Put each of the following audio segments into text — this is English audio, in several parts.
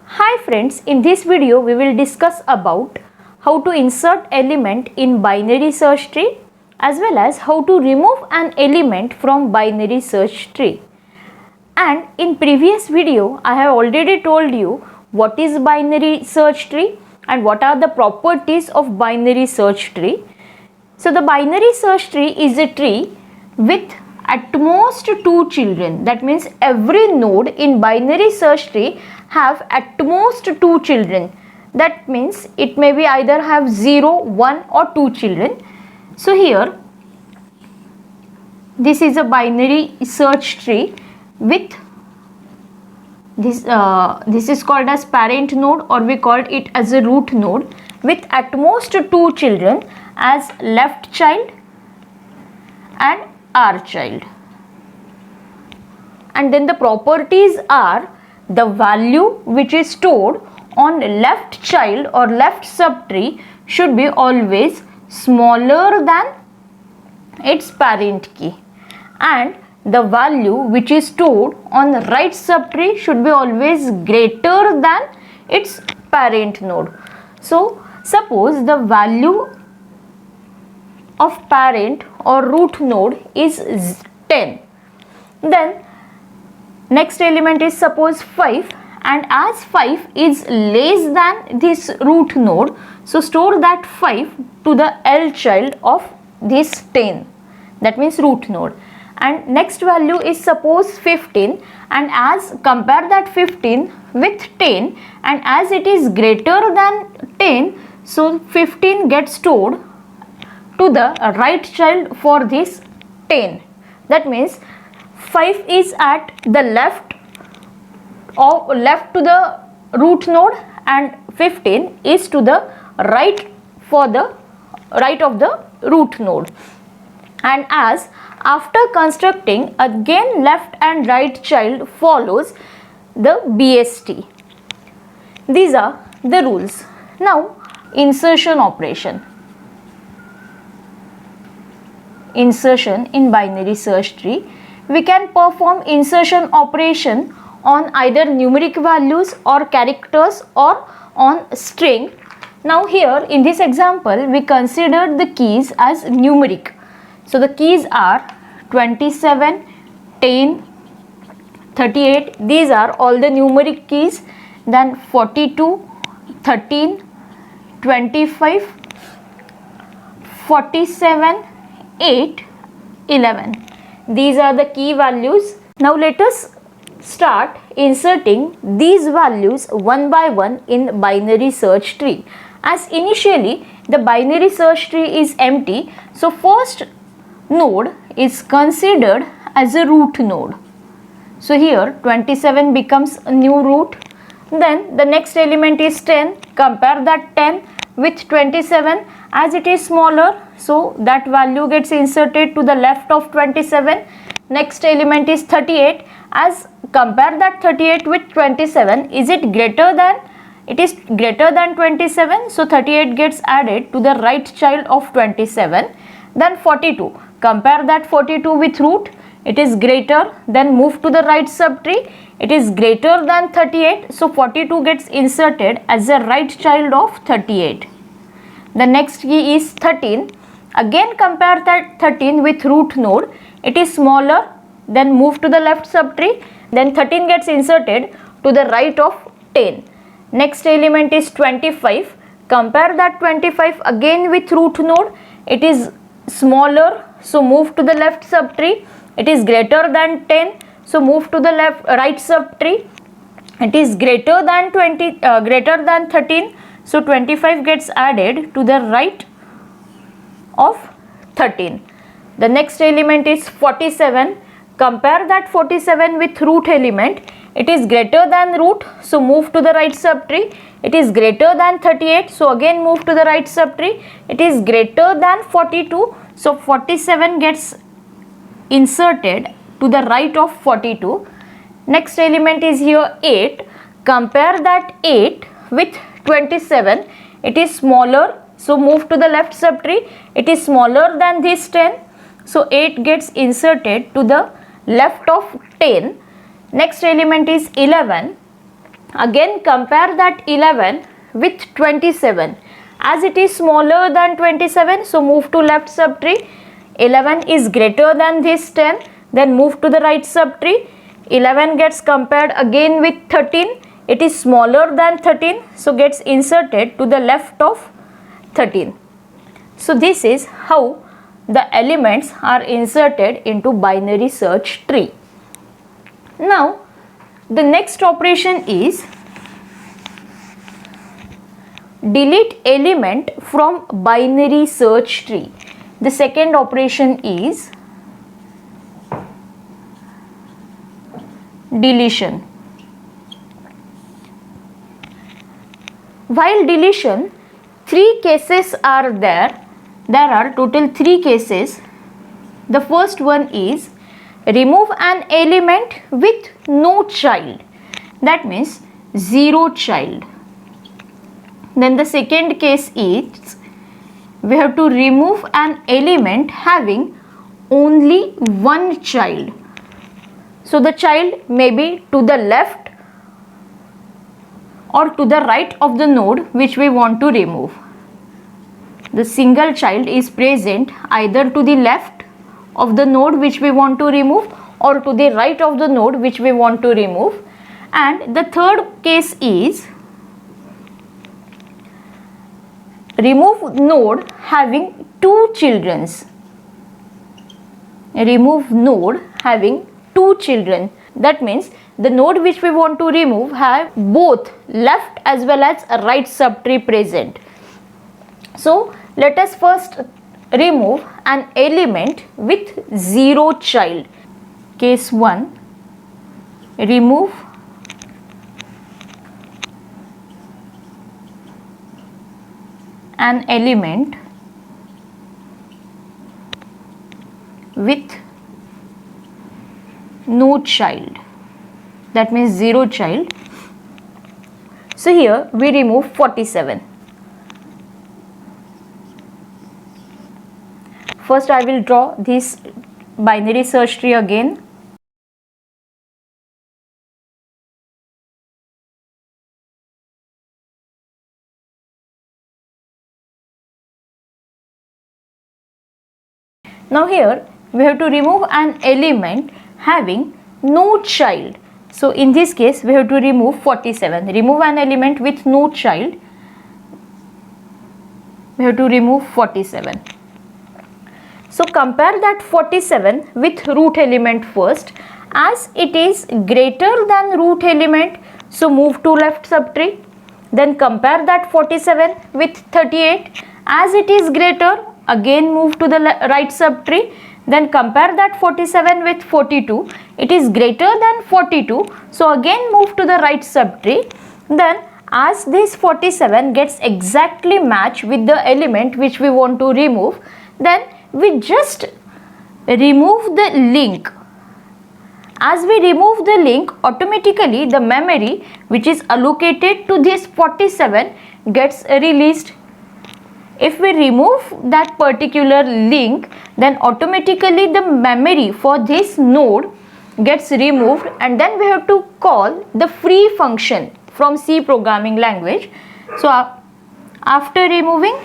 Hi friends, in this video we will discuss about how to insert element in binary search tree as well as how to remove an element from binary search tree. And in previous video I have already told you what is binary search tree and what are the properties of binary search tree. So the binary search tree is a tree with at most two children. That means every node in binary search tree have at most two children. That means it may be either have 0, 1 or 2 children. So here this is a binary search tree with this is called as parent node, or we called it as a root node, with at most two children as left child and R child. And then the properties are the value which is stored on left child or left subtree should be always smaller than its parent key, and the value which is stored on the right subtree should be always greater than its parent node. So suppose the value of parent or root node is 10, then next element is suppose 5, and as 5 is less than this root node, so store that 5 to the L child of this 10, that means root node. And next value is suppose 15, and as compare that 15 with 10, and as it is greater than 10, so 15 gets stored to the right child for this 10. That means 5 is at the left to the root node and 15 is to the right for the right of the root node. And as after constructing, again left and right child follows the BST. These are the rules. Now insertion operation. Insertion in binary search tree. We can perform insertion operation on either numeric values or characters or on string. Now here in this example we considered the keys as numeric. So the keys are 27, 10, 38. These are all the numeric keys. Then 42, 13, 25, 47, 8, 11. These are the key values. Now let us start inserting these values one by one in binary search tree. As initially the binary search tree is empty, so first node is considered as a root node. So here 27 becomes a new root. Then the next element is 10. Compare that 10 with 27. As it is smaller, so that value gets inserted to the left of 27. Next element is 38. As compare that 38 with 27, is it greater than? It is greater than 27, so 38 gets added to the right child of 27. Then 42. Compare that 42 with root. It is greater, then move to the right subtree. It is greater than 38, so 42 gets inserted as a right child of 38. The next key is 13. Again compare that 13 with root node. It is smaller, then move to the left subtree. Then 13 gets inserted to the right of 10. Next element is 25. Compare that 25 again with root node. It is smaller, so move to the left subtree. It is greater than 10, so move to the right subtree. It is greater than 13, so 25 gets added to the right of 13. The next element is 47. Compare that 47 with root element. It is greater than root, so move to the right subtree. It is greater than 38, so again move to the right subtree. It is greater than 42, so 47 gets inserted to the right of 42. Next element is here 8. Compare that 8 with 27. It is smaller, so move to the left subtree. It is smaller than this 10, so 8 gets inserted to the left of 10. Next element is 11. Again compare that 11 with 27. As it is smaller than 27, so move to left subtree. 11 is greater than this 10, then move to the right subtree. 11 gets compared again with 13. It is smaller than 13, so gets inserted to the left of 13. So this is how the elements are inserted into binary search tree. Now the next operation is delete element from binary search tree. The second operation is deletion. While deletion, 3 cases are there. There are total 3 cases. The first one is remove an element with no child. That means 0 child. Then the second case is we have to remove an element having only one child. So the child may be to the left or to the right of the node which we want to remove. The single child is present either to the left of the node which we want to remove or to the right of the node which we want to remove. And the third case is remove node having 2 children. Remove node having 2 children. That means the node which we want to remove have both left as well as right subtree present. So let us first remove an element with 0 child. Case 1, remove an element with no child. That means 0 child. So here we remove 47. First I will draw this binary search tree again. Now here we have to remove an element having no child. So in this case we have to remove 47. Remove an element with no child. We have to remove 47. So compare that 47 with root element first. As it is greater than root element, so move to left subtree. Then compare that 47 with 38. As it is greater, again move to the right subtree. Then compare that 47 with 42. It is greater than 42, so again move to the right subtree. Then as this 47 gets exactly matched with the element which we want to remove, then we just remove the link. As we remove the link, automatically the memory which is allocated to this 47 gets released. If we remove that particular link, then automatically the memory for this node gets removed, and then we have to call the free function from C programming language. So after removing,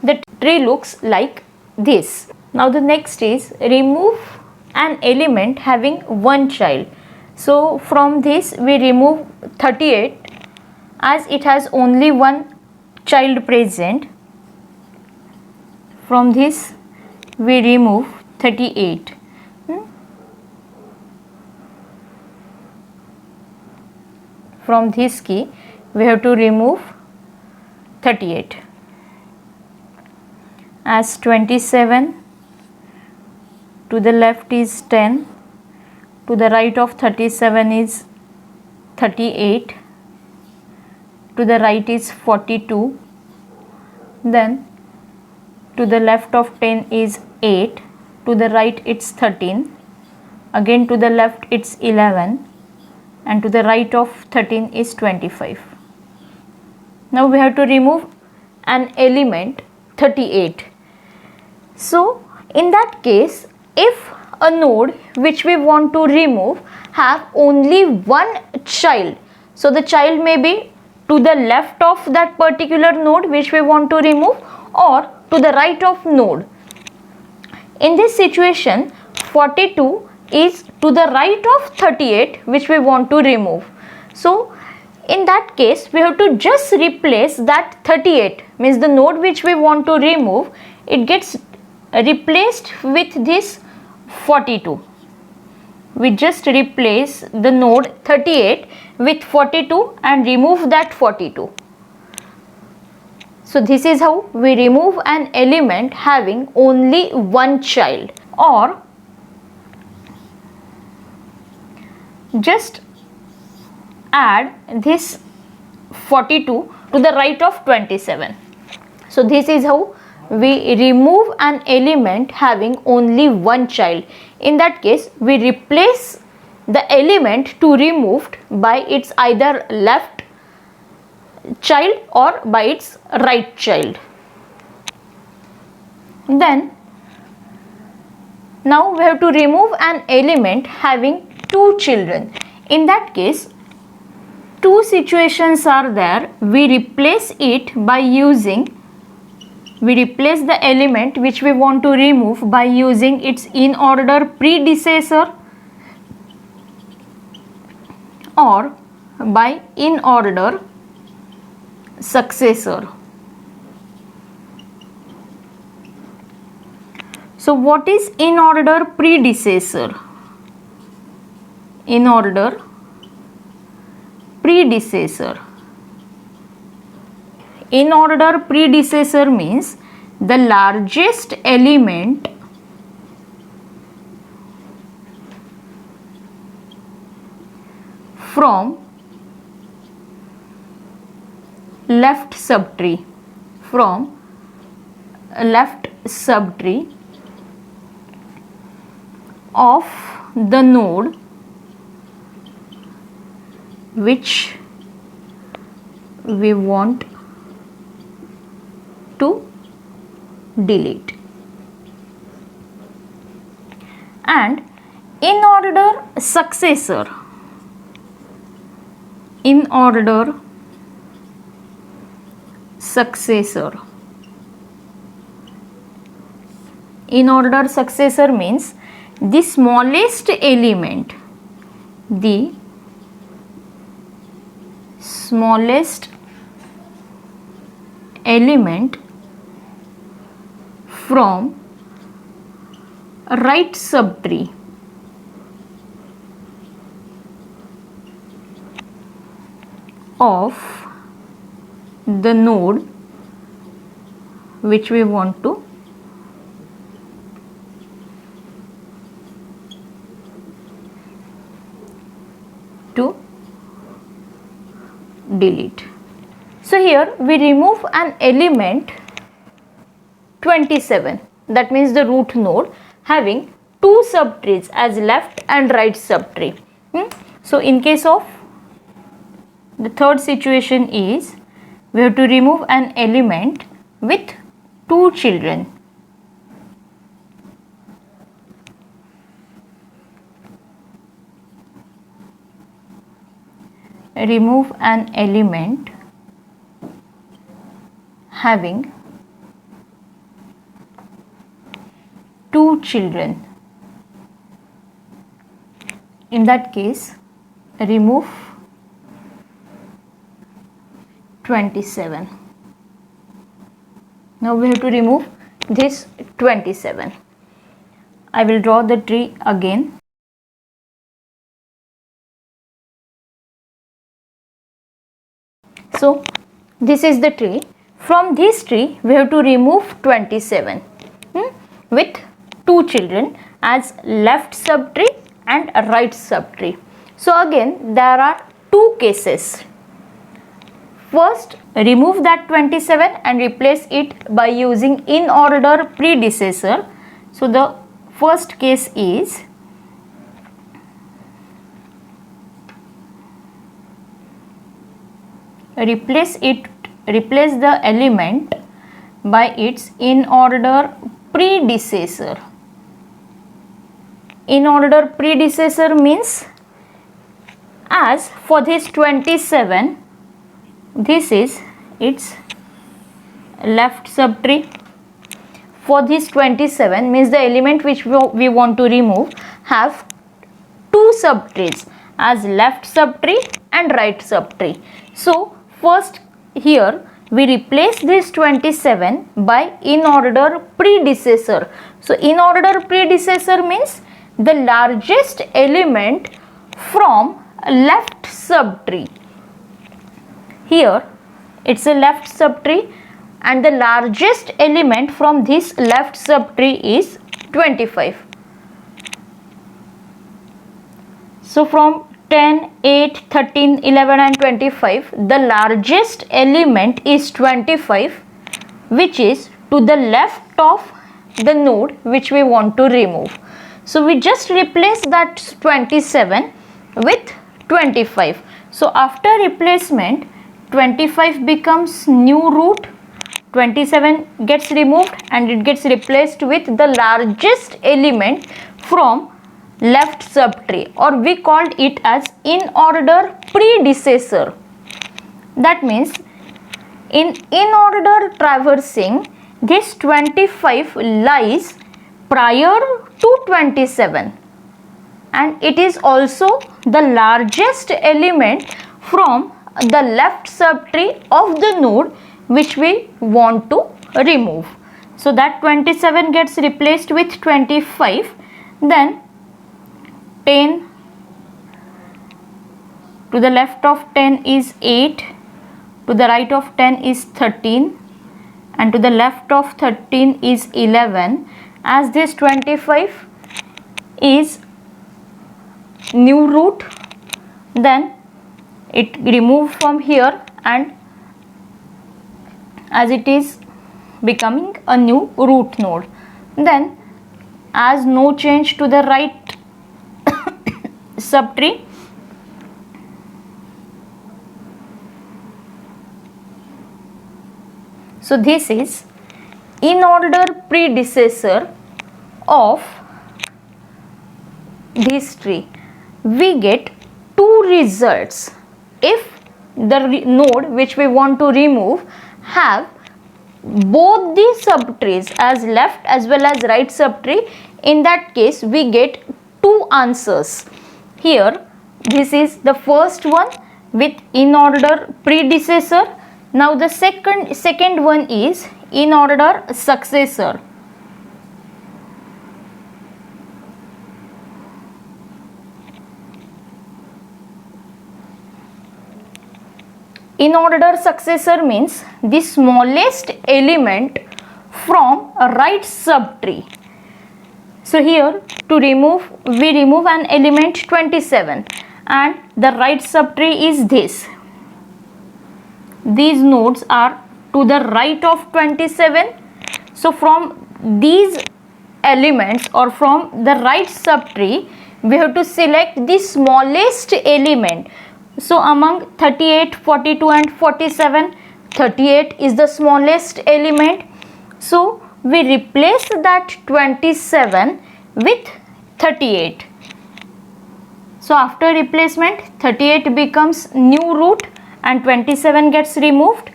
the tree looks like this. Now the next is remove an element having one child. So from this we remove 38 as it has only one child present. From this we remove 38. From this key we have to remove 38. As 27 to the left is 10, to the right of 37 is 38, to the right is 42, then to the left of 10 is 8, to the right it's 13, again to the left it's 11, and to the right of 13 is 25. Now we have to remove an element 38. So in that case, if a node which we want to remove have only one child. So the child may be to the left of that particular node which we want to remove, or to the right of node. In this situation, 42 is to the right of 38 which we want to remove. So in that case, we have to just replace that 38, means the node which we want to remove, it gets replaced with this 42. We just replace the node 38 with 42 and remove that 42. So this is how we remove an element having only one child. Or just add this 42 to the right of 27. So this is how we remove an element having only one child. In that case, we replace the element to removed by its either left child or by its right child. Then now we have to remove an element having two children. In that case, two situations are there. We replace the element which we want to remove by using its in order predecessor or by in order successor. So what is in order predecessor? In order predecessor. In order predecessor means the largest element from left subtree, of the node which we want to delete. And in order successor, in order successor means the smallest element, from right subtree of the node which we want to delete. So here we remove an element 27, that means the root node having two subtrees as left and right subtree. So in case of the third situation is we have to remove an element with two children. Remove an element having two children. In that case, remove 27. Now we have to remove this 27. I will draw the tree again. So this is the tree. From this tree we have to remove 27 with two children as left subtree and right subtree. So again there are two cases. First, remove that 27 and replace it by using in order predecessor. So the first case is replace the element by its in order predecessor. in order predecessor means, as for this 27, this is its left subtree. For this 27 means the element which we want to remove have two subtrees, as left subtree and right subtree. So first here we replace this 27 by in order predecessor. So in order predecessor means the largest element from left subtree. Here it's a left subtree and the largest element from this left subtree is 25. So from 10, 8, 13, 11 and 25, the largest element is 25, which is to the left of the node which we want to remove. So we just replace that 27 with 25. So after replacement, 25 becomes new root, 27 gets removed and it gets replaced with the largest element from left subtree, or we called it as in order predecessor. That means in order traversing, this 25 lies prior to 27 and it is also the largest element from the left subtree of the node which we want to remove. So that 27 gets replaced with 25, then 10, to the left of 10 is 8, to the right of 10 is 13 and to the left of 13 is 11. As this 25 is new root, then it removed from here and as it is becoming a new root node. Then as no change to the right subtree, so this is in order predecessor of this tree. We get two results if the node which we want to remove have both the subtrees as left as well as right subtree. In that case we get two answers. Here this is the first one with in order predecessor. Now the second one is in order successor. In order successor means the smallest element from a right subtree. So here to remove, we remove an element 27 and the right subtree is this. These nodes are to the right of 27. So from these elements or from the right subtree, we have to select the smallest element. So among 38, 42 and 47, 38 is the smallest element. So we replace that 27 with 38. So after replacement, 38 becomes new root and 27 gets removed.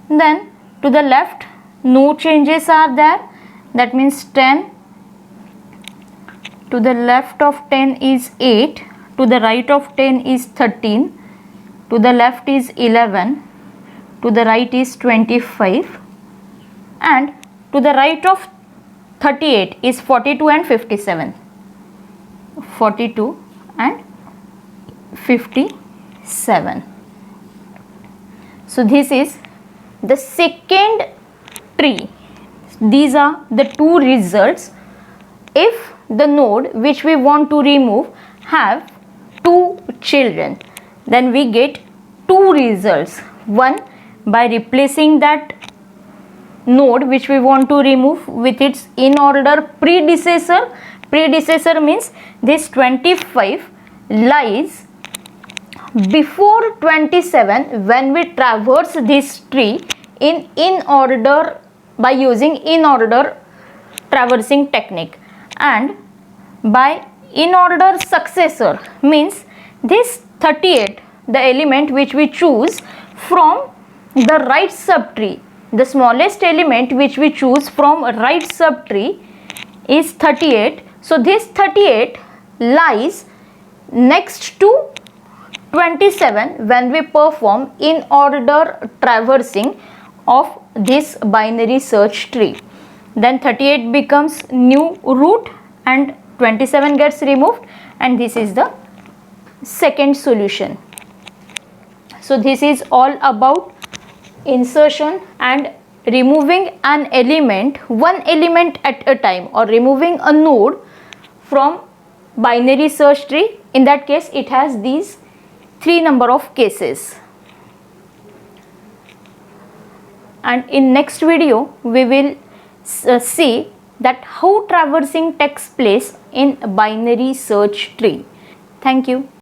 Then to the left no changes are there, that means 10, to the left of 10 is 8, to the right of 10 is 13, to the left is 11, to the right is 25 and to the right of 38 is 42 and 57. 42 and 57. So this is the second tree. These are the two results if the node which we want to remove have two children. Then we get two results. One, by replacing that node which we want to remove with its in order predecessor. Predecessor means this 25 lies before 27 when we traverse this tree in order by using in order traversing technique, and by in order successor means this 38, the element which we choose from the right subtree, the smallest element which we choose from right subtree is 38. So this 38 lies next to 27 when we perform in order traversing of this binary search tree. Then 38 becomes new root and 27 gets removed, and this is the second solution. So this is all about insertion and removing an element, one element at a time, or removing a node from binary search tree. In that case it has these 3 number of cases. And in next video we will see that how traversing takes place in binary search tree. Thank you.